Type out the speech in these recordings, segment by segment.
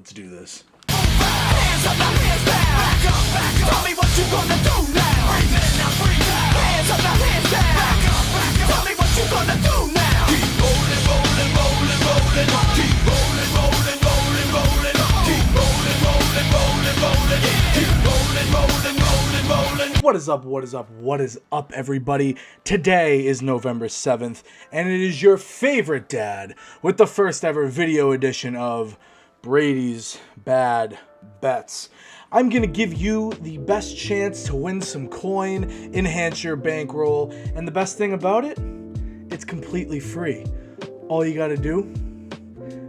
Let's do this. Hands up, now hands down. Back up, back up. Tell me what you gonna do now. Breathe in, now breathe out. Hands up, now hands down. Back up, back up. Tell me what you gonna do now. Keep rolling, rolling, rolling, rolling. Keep rolling, rolling, rolling, rolling. Keep rolling, rolling, rolling, rolling. Keep rolling, rolling, rolling, rolling. What is up, what is up, what is up, everybody? Today is November 7th, and it is your favorite dad with the first ever video edition of Brady's Bad Bets. I'm going to give you the best chance to win some coin, enhance your bankroll, and the best thing about it, it's completely free. All you got to do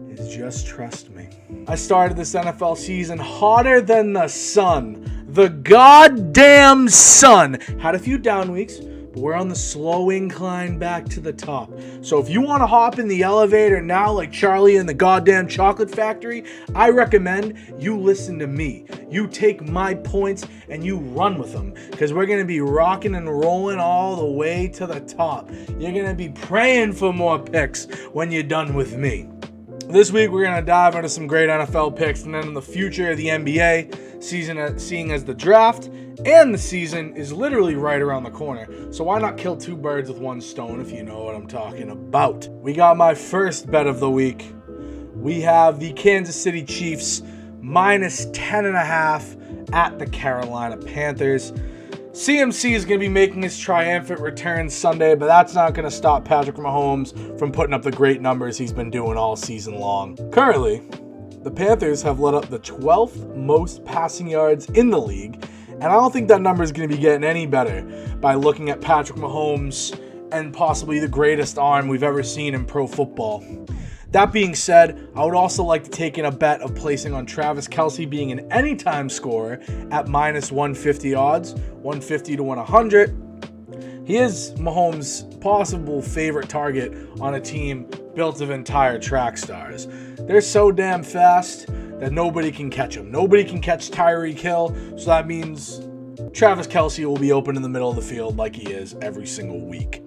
is just trust me. I started this NFL season hotter than the sun. The goddamn sun. Had a few down weeks, but we're on the slow incline back to the top. So if you want to hop in the elevator now like Charlie in the goddamn chocolate factory, I recommend you listen to me. You take my points and you run with them, because we're going to be rocking and rolling all the way to the top. You're going to be praying for more picks when you're done with me. This week, we're going to dive into some great NFL picks, and then in the future of the NBA season, seeing as the draft and the season is literally right around the corner. So why not kill two birds with one stone, if you know what I'm talking about. We got my first bet of the week. We have the Kansas City Chiefs minus 10.5 at the Carolina Panthers. CMC is going to be making his triumphant return Sunday, but that's not going to stop Patrick Mahomes from putting up the great numbers he's been doing all season long. Currently, the Panthers have let up the 12th most passing yards in the league, and I don't think that number is going to be getting any better by looking at Patrick Mahomes and possibly the greatest arm we've ever seen in pro football. That being said, I would also like to take in a bet of placing on Travis Kelce being an anytime scorer at minus 150 odds, 150 to 100. He is Mahomes' possible favorite target on a team built of entire track stars. They're so damn fast that nobody can catch them. Nobody can catch Tyreek Hill, so that means Travis Kelce will be open in the middle of the field like he is every single week.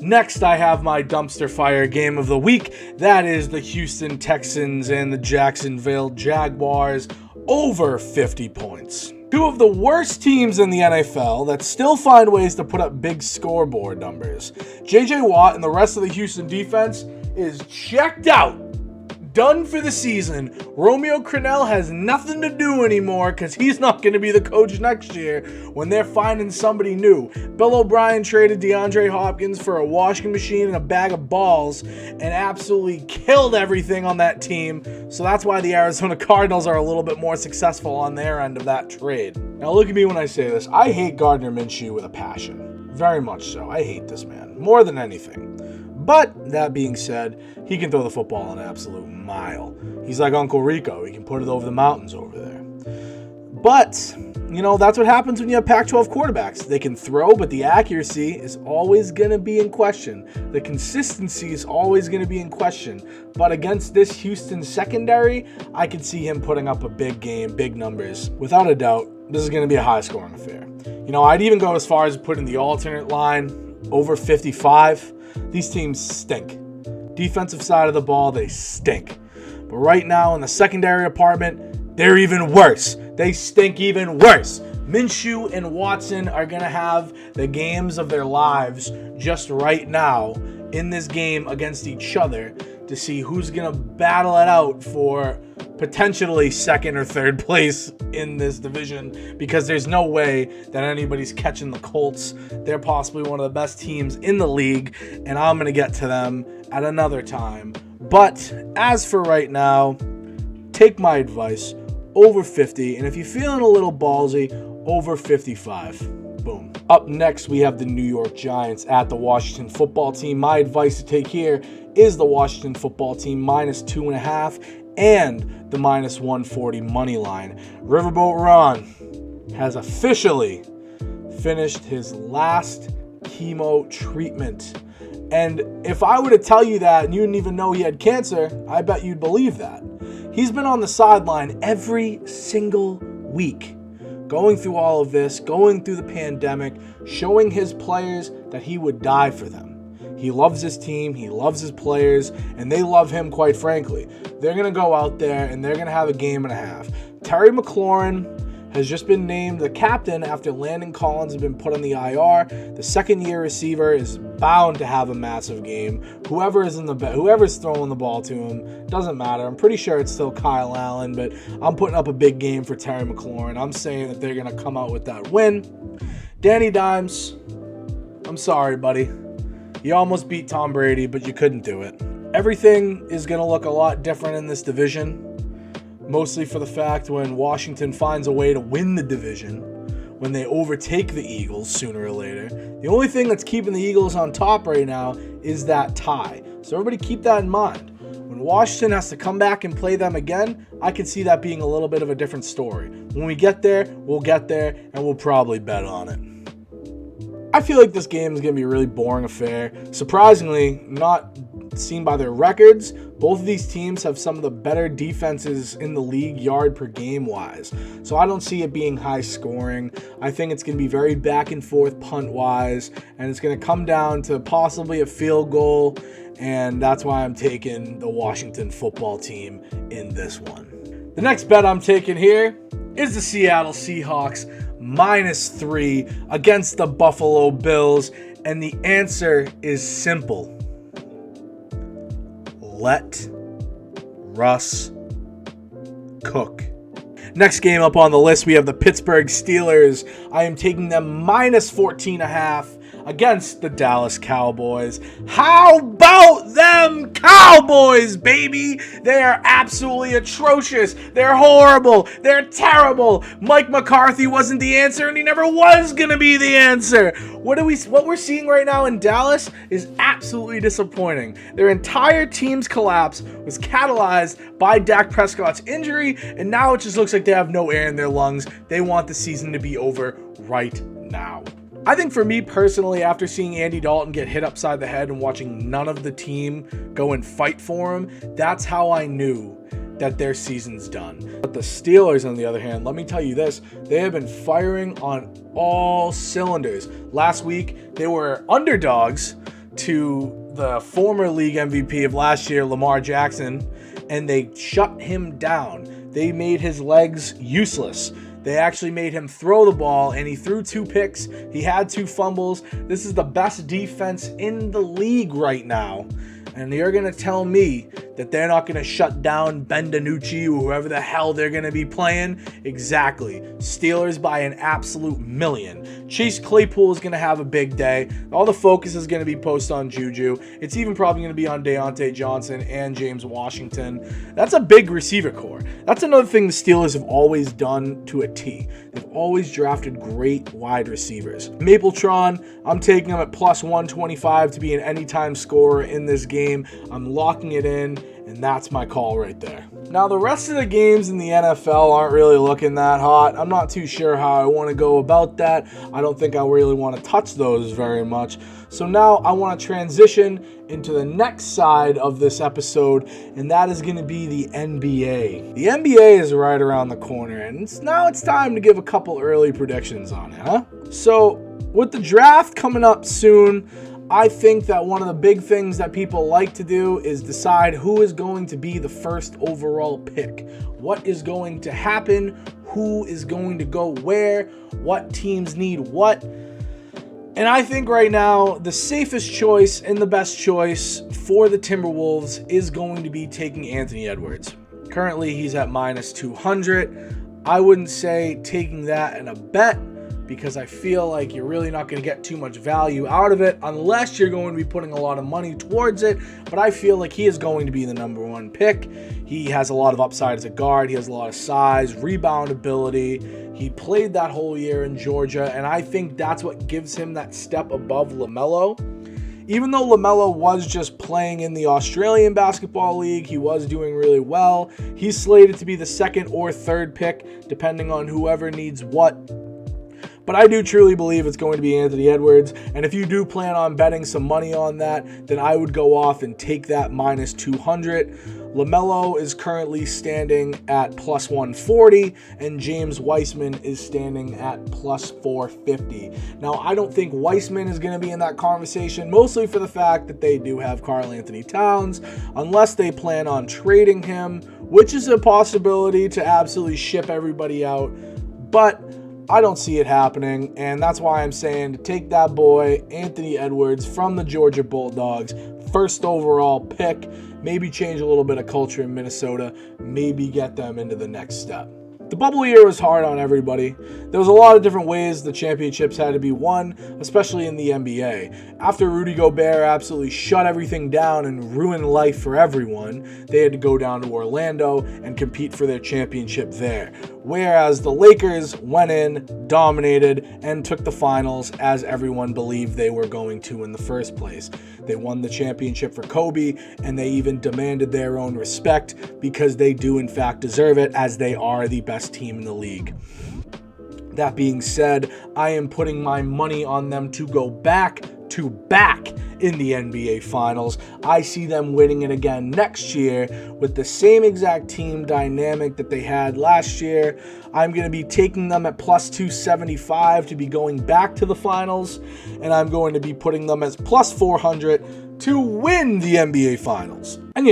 Next, I have my dumpster fire game of the week. That is the Houston Texans and the Jacksonville Jaguars over 50 points. Two of the worst teams in the NFL that still find ways to put up big scoreboard numbers. J.J. Watt and the rest of the Houston defense is checked out. Done for the season. Romeo Crennel has nothing to do anymore because he's not going to be the coach next year when they're finding somebody new. Bill O'Brien traded DeAndre Hopkins for a washing machine and a bag of balls and absolutely killed everything on that team. So that's why the Arizona Cardinals are a little bit more successful on their end of that trade. Now look at me when I say this. I hate Gardner Minshew with a passion. Very much so. I hate this man more than anything. But that being said, he can throw the football an absolute mile. He's like Uncle Rico. He can put it over the mountains over there. But, you know, that's what happens when you have Pac-12 quarterbacks. They can throw, but the accuracy is always going to be in question. The consistency is always going to be in question. But against this Houston secondary, I could see him putting up a big game, big numbers. Without a doubt, this is going to be a high-scoring affair. You know, I'd even go as far as putting the alternate line over 55. These teams stink. Defensive side of the ball, they stink. But right now in the secondary department, they're even worse. They stink even worse. Minshew and Watson are going to have the games of their lives just right now in this game against each other to see who's going to battle it out for potentially second or third place in this division, because there's no way that anybody's catching the Colts. They're possibly one of the best teams in the league, and I'm going to get to them at another time. But as for right now, take my advice, over 50, and if you're feeling a little ballsy, over 55. Boom. Up next, we have the New York Giants at the Washington Football Team. My advice to take here is the Washington Football Team minus 2.5 and the minus 140 money line. Riverboat Ron has officially finished his last chemo treatment. And if I were to tell you that and you didn't even know he had cancer, I bet you'd believe that. He's been on the sideline every single week, going through all of this, going through the pandemic, showing his players that he would die for them. He loves his team, he loves his players, and they love him, quite frankly. They're going to go out there and they're going to have a game and a half. Terry McLaurin has just been named the captain after Landon Collins has been put on the IR. The second-year receiver is bound to have a massive game. Whoever's throwing the ball to him, doesn't matter. I'm pretty sure it's still Kyle Allen, but I'm putting up a big game for Terry McLaurin. I'm saying that they're going to come out with that win. Danny Dimes, I'm sorry, buddy. You almost beat Tom Brady, but you couldn't do it. Everything is going to look a lot different in this division. Mostly for the fact when Washington finds a way to win the division, when they overtake the Eagles sooner or later. The only thing that's keeping the Eagles on top right now is that tie. So everybody keep that in mind. When Washington has to come back and play them again, I can see that being a little bit of a different story. When we get there, we'll get there, and we'll probably bet on it. I feel like this game is going to be a really boring affair. Surprisingly, not seen by their records, both of these teams have some of the better defenses in the league yard per game wise. So I don't see it being high scoring. I think it's going to be very back and forth punt wise, and it's going to come down to possibly a field goal, and that's why I'm taking the Washington football team in this one. The next bet I'm taking here is the Seattle Seahawks -3 against the Buffalo Bills, and the answer is simple. Let Russ cook. Next game up on the list, we have the Pittsburgh Steelers. I am taking them -14.5 against the Dallas Cowboys. How about them Cowboys, baby? They are absolutely atrocious. They're horrible. They're terrible. Mike McCarthy wasn't the answer, and he never was going to be the answer. What we're seeing right now in Dallas is absolutely disappointing. Their entire team's collapse was catalyzed by Dak Prescott's injury, and now it just looks like they have no air in their lungs. They want the season to be over right now. I think for me personally, after seeing Andy Dalton get hit upside the head and watching none of the team go and fight for him, that's how I knew that their season's done. But the Steelers, on the other hand, let me tell you this, they have been firing on all cylinders. Last week, they were underdogs to the former league MVP of last year, Lamar Jackson, and they shut him down. They made his legs useless. They actually made him throw the ball, and he threw 2 picks. He had 2 fumbles. This is the best defense in the league right now. And you're going to tell me that they're not going to shut down Ben DiNucci or whoever the hell they're going to be playing? Exactly. Steelers by an absolute million. Chase Claypool is going to have a big day. All the focus is going to be posted on Juju. It's even probably going to be on Deontay Johnson and James Washington. That's a big receiver core. That's another thing the Steelers have always done to a T. They've always drafted great wide receivers. Mapletron, I'm taking him at +125 to be an anytime scorer in this game. I'm locking it in, and that's my call right there. Now, the rest of the games in the NFL aren't really looking that hot. I'm not too sure how I want to go about that. I don't think I really want to touch those very much. So now I want to transition into the next side of this episode, and that is going to be the NBA. The NBA is right around the corner, and now it's time to give a couple early predictions on it, huh? So, with the draft coming up soon, I think that one of the big things that people like to do is decide who is going to be the first overall pick. What is going to happen? Who is going to go where? What teams need what? And I think right now the safest choice and the best choice for the Timberwolves is going to be taking Anthony Edwards. Currently he's at -200. I wouldn't say taking that in a bet, because I feel like you're really not going to get too much value out of it unless you're going to be putting a lot of money towards it. But I feel like he is going to be the number 1 pick. He has a lot of upside as a guard. He has a lot of size, rebound ability. He played that whole year in Georgia, and I think that's what gives him that step above LaMelo. Even though LaMelo was just playing in the Australian Basketball League, he was doing really well. He's slated to be the 2nd or 3rd pick, depending on whoever needs what. But I do truly believe it's going to be Anthony Edwards. And if you do plan on betting some money on that, then I would go off and take that minus 200. LaMelo is currently standing at plus 140, and James Wiseman is standing at plus 450. Now, I don't think Wiseman is going to be in that conversation, mostly for the fact that they do have Karl Anthony Towns, unless they plan on trading him, which is a possibility to absolutely ship everybody out. But I don't see it happening, and that's why I'm saying to take that boy, Anthony Edwards, from the Georgia Bulldogs, first overall pick, maybe change a little bit of culture in Minnesota, maybe get them into the next step. The bubble year was hard on everybody. There was a lot of different ways the championships had to be won, especially in the NBA. After Rudy Gobert absolutely shut everything down and ruined life for everyone, they had to go down to Orlando and compete for their championship there. Whereas the Lakers went in, dominated, and took the finals as everyone believed they were going to in the first place. They won the championship for Kobe, and they even demanded their own respect because they do in fact deserve it, as they are the best team in the league. That being said, I am putting my money on them to go back to back in the NBA Finals. I see them winning it again next year with the same exact team dynamic that they had last year. I'm going to be taking them at plus 275 to be going back to the finals, and I'm going to be putting them as plus 400 to win the NBA Finals. And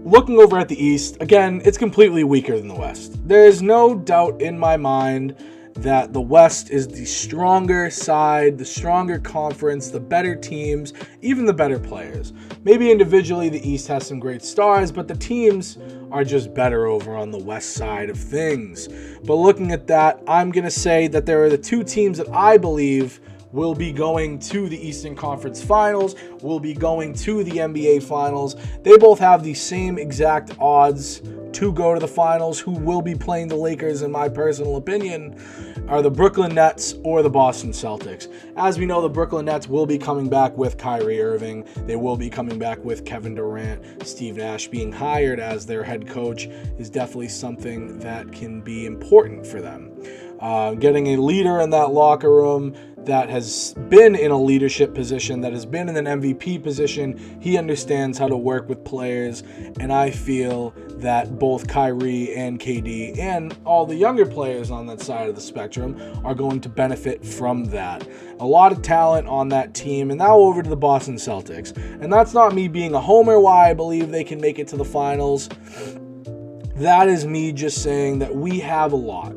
looking over at the East, again, it's completely weaker than the West. There is no doubt in my mind that the West is the stronger side, the stronger conference, the better teams, even the better players. Maybe individually the East has some great stars, but the teams are just better over on the West side of things. But looking at that, I'm going to say that there are the two teams that I believe will be going to the Eastern Conference Finals, will be going to the NBA Finals. They both have the same exact odds to go to the finals. Who will be playing the Lakers, in my personal opinion, are the Brooklyn Nets or the Boston Celtics. As we know, the Brooklyn Nets will be coming back with Kyrie Irving. They will be coming back with Kevin Durant. Steve Nash being hired as their head coach is definitely something that can be important for them. Getting a leader in that locker room that has been in a leadership position, that has been in an MVP position. He understands how to work with players, and I feel that both Kyrie and KD and all the younger players on that side of the spectrum are going to benefit from that. A lot of talent on that team. And now over to the Boston Celtics. And that's not me being a homer why I believe they can make it to the finals. That is me just saying that we have a lot.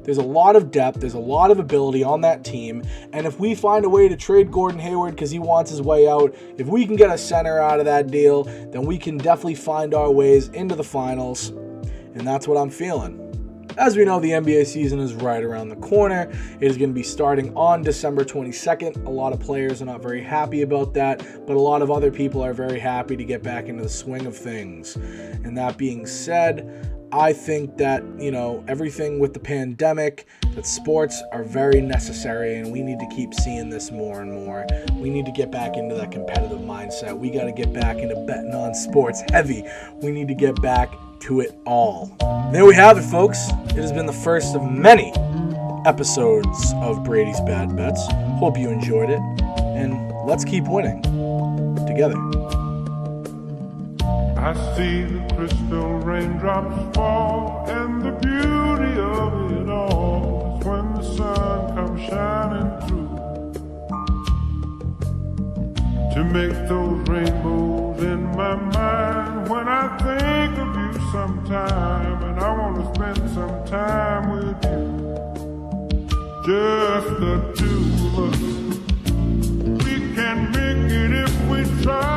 There's a lot of depth, there's a lot of ability on that team, and if we find a way to trade Gordon Hayward because he wants his way out, if we can get a center out of that deal, then we can definitely find our ways into the finals, and that's what I'm feeling. As we know, the NBA season is right around the corner. It is going to be starting on December 22nd. A lot of players are not very happy about that, but a lot of other people are very happy to get back into the swing of things. And that being said, I think that, everything with the pandemic, that sports are very necessary, and we need to keep seeing this more and more. We need to get back into that competitive mindset. We got to get back into betting on sports heavy. We need to get back to it all. There we have it, folks. It has been the first of many episodes of Brady's Bad Bets. Hope you enjoyed it, and let's keep winning together. I see the crystal raindrops fall, and the beauty of it all is when the sun comes shining through to make those rainbows in my mind. When I think of you sometime, and I want to spend some time with you, just the two of us, we can make it if we try.